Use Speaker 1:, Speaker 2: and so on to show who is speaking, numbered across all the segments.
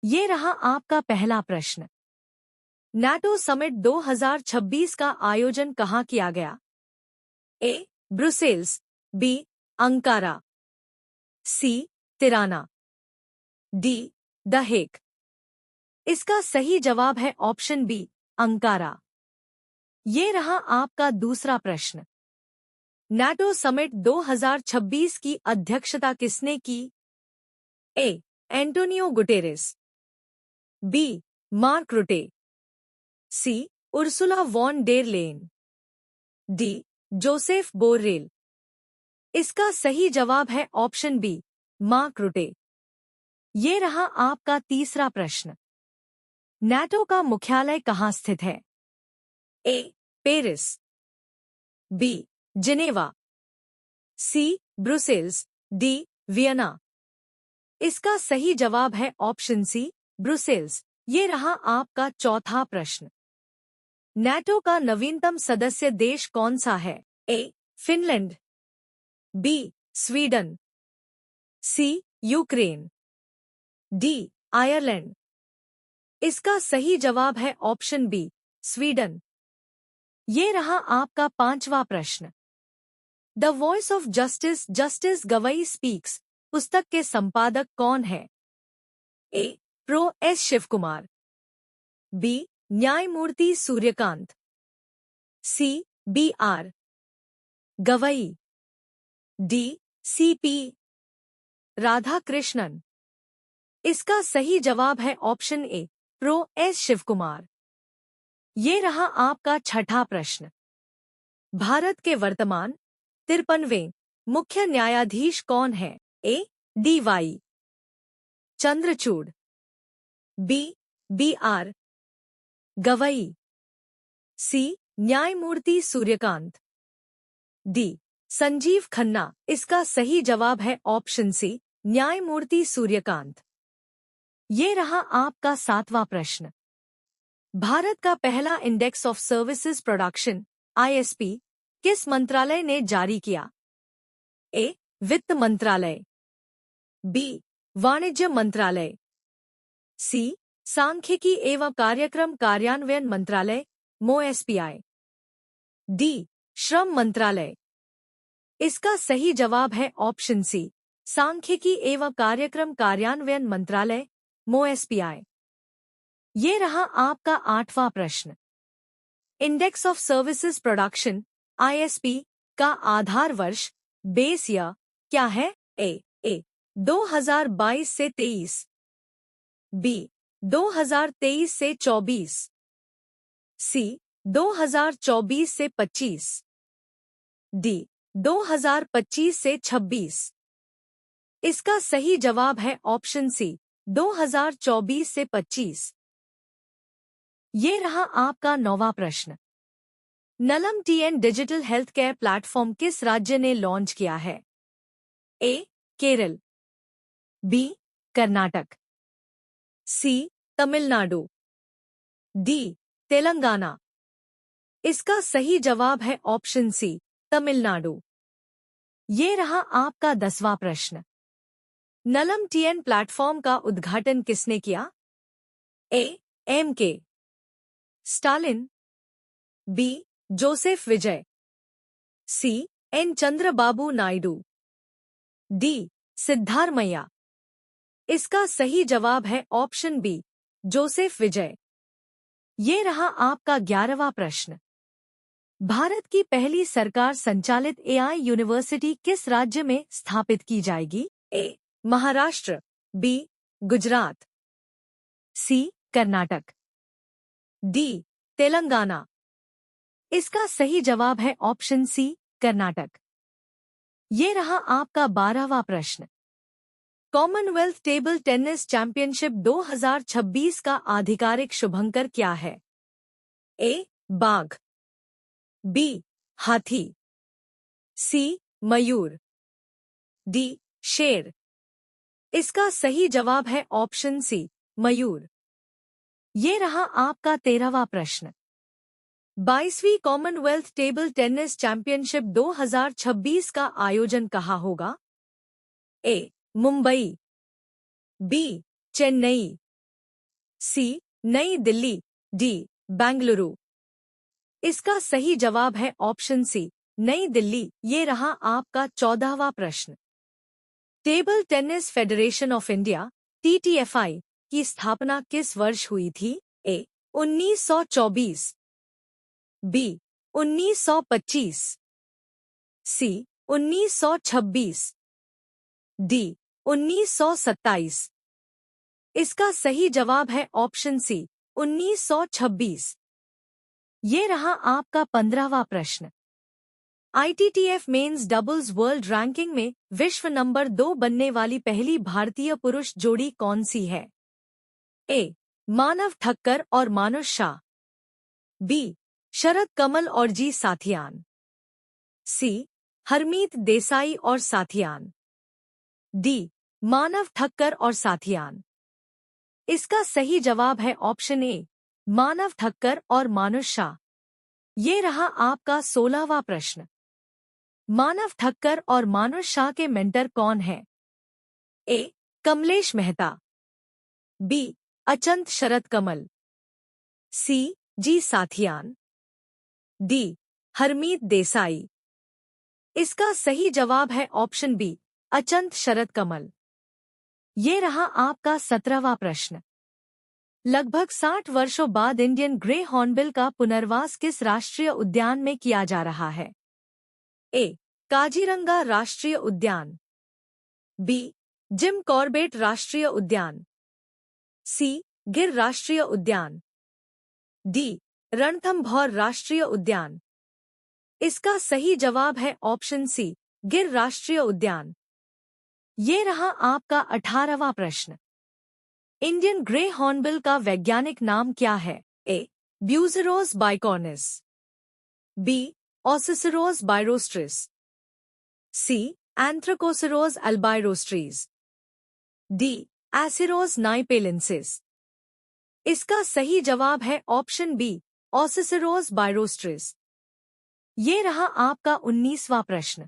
Speaker 1: ये रहा आपका पहला प्रश्न। नाटो समिट 2026 का आयोजन कहाँ किया गया? A. Brussels, B. Ankara, C. Tirana, D. The Hague. इसका सही जवाब है ऑप्शन बी, अंकारा। ये रहा आपका दूसरा प्रश्न। नाटो समिट 2026 की अध्यक्षता किसने की? A. Antonio Guterres, B. Mark Rutte, C. Ursula von der Leyen, D. Joseph Borrell. इसका सही जवाब है ऑप्शन बी, मार्क रुटे। ये रहा आपका तीसरा प्रश्न। नाटो का मुख्यालय कहाँ स्थित है? A. Paris, B. Geneva, C. Brussels, D. Vienna. इसका सही जवाब है ऑप्शन सी, ब्रुसेल्स। ये रहा आपका चौथा प्रश्न। नाटो का नवीनतम सदस्य देश कौन सा है? A. Finland, B. Sweden, C. Ukraine, D. Ireland. इसका सही जवाब है ऑप्शन बी, स्वीडन। ये रहा आपका पांचवा प्रश्न। The voice of justice justice Gavai speaks पुस्तक के संपादक कौन है? A. Pro S Shivakumar, B. न्यायमूर्ति Suryakant, C. B. R. Gavai, D. C. P. Radhakrishnan. इसका सही जवाब है option A, pro S Shivakumar. ये रहा आपका छठा प्रश्न। भारत के वर्तमान 53वें मुख्य न्यायाधीश कौन है? A. D. Y. Chandrachud, B. B. R. Gavai, C. न्यायमूर्ति सूर्यकांत, डी. संजीव खन्ना। इसका सही जवाब है ऑप्शन सी, न्यायमूर्ति सूर्यकांत। ये रहा आपका सातवां प्रश्न। भारत का पहला index of services production (ISP) किस मंत्रालय ने जारी किया? ए. वित्त मंत्रालय, बी. वाणिज्य मंत्रालय, सी. सांख्यिकी एवं कार्यक्रम कार्यान्वयन मंत्रालय (मोएसपीआई), डी. श्रम मंत्रालय। इसका सही जवाब है ऑप्शन सी, सांख्यिकी एवं कार्यक्रम कार्यान्वयन मंत्रालय (मोएसपीआई). ये रहा आपका आठवां प्रश्न। Index of services production (ISP) का आधार वर्ष बेस ईयर क्या है? ए. 2022 से 23, बी. 2023 से 24, सी. 2024 से 25, डी. 2025 से 26। इसका सही जवाब है ऑप्शन सी, 2024 से 25। ये रहा आपका नौवां प्रश्न। Nalam TN digital health care platform किस राज्य ने लॉन्च किया है? A. Kerala, B. Karnataka, C. Tamil Nadu, D. Telangana. इसका सही जवाब है ऑप्शन सी, तमिलनाडु। ये रहा आपका 10वां प्रश्न। नलम टीएन प्लेटफॉर्म का उद्घाटन किसने किया? A. M K Stalin, B. Joseph Vijay, C. N Chandrababu Naidu, D. Siddaramaiah. इसका सही जवाब है ऑप्शन बी, जोसेफ विजय। ये रहा आपका 11वां प्रश्न। भारत की पहली सरकार संचालित एआई यूनिवर्सिटी किस राज्य में स्थापित की जाएगी? ए. महाराष्ट्र, बी. गुजरात, सी. कर्नाटक, डी. तेलंगाना। इसका सही जवाब है ऑप्शन सी, कर्नाटक। ये रहा आपका 12वां प्रश्न। कॉमनवेल्थ टेबल टेनिस चैंपियनशिप 2026 का आधिकारिक शुभंकर क्या है? ए. बाघ, बी. हाथी, सी. मयूर, डी. शेर। इसका सही जवाब है ऑप्शन सी, मयूर। ये रहा आपका 13वां प्रश्न। 22वीं कॉमनवेल्थ टेबल टेनिस चैंपियनशिप 2026 का आयोजन कहाँ होगा? ए. मुंबई, बी. चेन्नई, सी नई दिल्ली, डी बेंगलुरु। इसका सही जवाब है ऑप्शन सी नई दिल्ली। ये रहा आपका 14वां प्रश्न। Table tennis federation of India (TTFI) की स्थापना किस वर्ष हुई थी? ए 1924, बी 1925, सी 1926, डी 1927। इसका सही जवाब है ऑप्शन सी 1926। ये रहा आपका 15वां प्रश्न। ITTF men's doubles world ranking में विश्व नंबर 2 बनने वाली पहली भारतीय पुरुष जोड़ी कौन सी है? ए मानव ठक्कर और मानुष शाह, बी शरद कमल और जी साथियान, सी हरमीत देसाई और साथियान, डी मानव ठक्कर और साथियान। इसका सही जवाब है ऑप्शन ए मानव ठक्कर और मानुष शाह। ये रहा आपका 16वां प्रश्न। मानव ठक्कर और मानुष शाह के मेंटर कौन है? ए कमलेश मेहता, बी अचंत शरद कमल, सी जी साथियान, डी हरमीत देसाई। इसका सही जवाब है ऑप्शन बी अचंत शरद कमल। ये रहा आपका 17वां प्रश्न। लगभग 60 वर्षों बाद इंडियन ग्रे हॉर्नबिल का पुनर्वास किस राष्ट्रीय उद्यान में किया जा रहा है? ए काजीरंगा राष्ट्रीय उद्यान, बी जिम कॉर्बेट राष्ट्रीय उद्यान, सी गिर राष्ट्रीय उद्यान, डी रणथंभौर राष्ट्रीय उद्यान। इसका सही जवाब है ऑप्शन सी गिर राष्ट्रीय उद्यान। ये रहा आपका 18वां प्रश्न। इंडियन ग्रे हॉर्नबिल का वैज्ञानिक नाम क्या है? ए ब्यूजेरोस बाइकॉर्निस, बी ओसिसरोस बायरोस्ट्रिस, सी एंथ्रकोसरोस अल्बायरोस्ट्रीज, डी एसिरोस नाइपेलेंसिस। इसका सही जवाब है ऑप्शन बी ओसिसरोस बायरोस्ट्रिस। ये रहा आपका 19वां प्रश्न।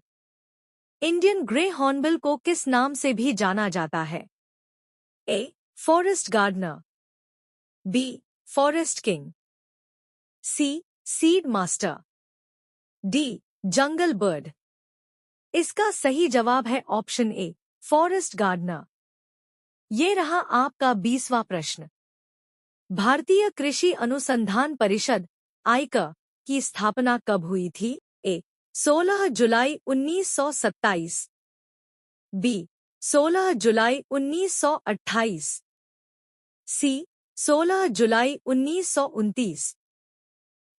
Speaker 1: इंडियन ग्रे हॉर्नबिल को किस नाम से भी जाना जाता है? A forest gardener, B forest king, C seed master, D jungle bird. इसका सही जवाब है ऑप्शन ए फॉरेस्ट गार्डनर। ये रहा आपका 20वां प्रश्न। भारतीय कृषि अनुसंधान परिषद (आईका) की स्थापना कब हुई थी? ए 16 जुलाई 1927, बी 16 जुलाई 1928, सी 16 जुलाई 1929,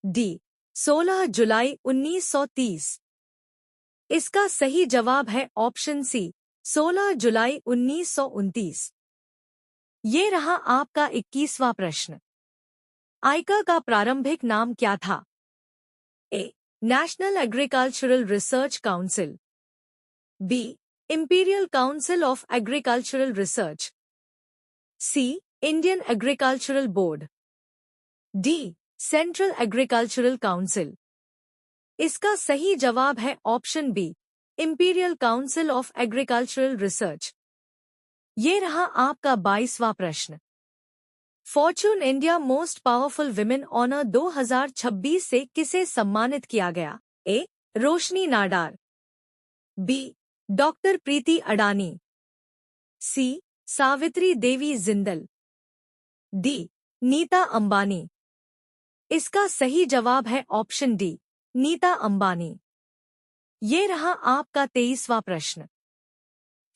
Speaker 1: डी 16 जुलाई 1930। इसका सही जवाब है ऑप्शन सी 16 जुलाई 1929। ये रहा आपका 21वां प्रश्न। आईका का प्रारंभिक नाम क्या था? A national agricultural research council, B imperial council of agricultural research, C Indian agricultural board, D central agricultural council. इसका सही जवाब है option B imperial council of agricultural research. ये रहा आपका 22वां प्रश्न। Fortune India most powerful women honour 2026 से किसे सम्मानित किया गया? A Roshni Nadar, B doctor Preeti Adani, C Savitri Devi Jindal, D Nita Ambani. इसका सही जवाब है ऑप्शन डी नीता अंबानी। ये रहा आपका 23वां प्रश्न।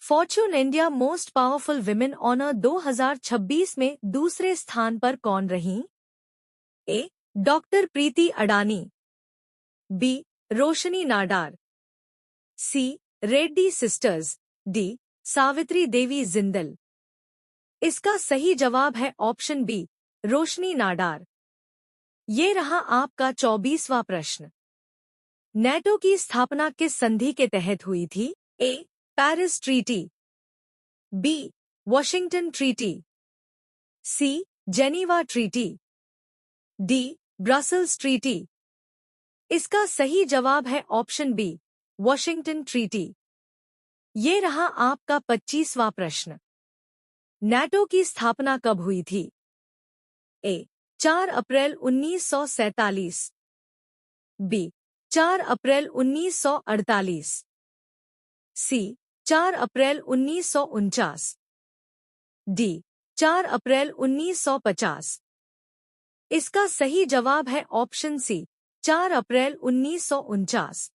Speaker 1: Fortune India most powerful women honour 2026 में दूसरे स्थान पर कौन रहीं? A doctor Preeti Adani, B Roshni Nadar, C Reddy sisters, D Savitri Devi Jindal. इसका सही जवाब है ऑप्शन बी रोशनी नाडार। ये रहा आपका 24वां प्रश्न। नेटो की स्थापना किस संधि के तहत हुई थी? A Paris treaty, B Washington treaty, C Geneva treaty, D Brussels treaty. इसका सही जवाब है ऑप्शन बी वॉशिंगटन ट्रीटी। ये रहा आपका 25वां प्रश्न। नेटो की स्थापना कब हुई थी? ए 4 अप्रैल 1947, बी 4 अप्रैल 1948, सी 4 अप्रैल 1949, डी 4 अप्रैल 1950। इसका सही जवाब है ऑप्शन सी 4 अप्रैल 1949।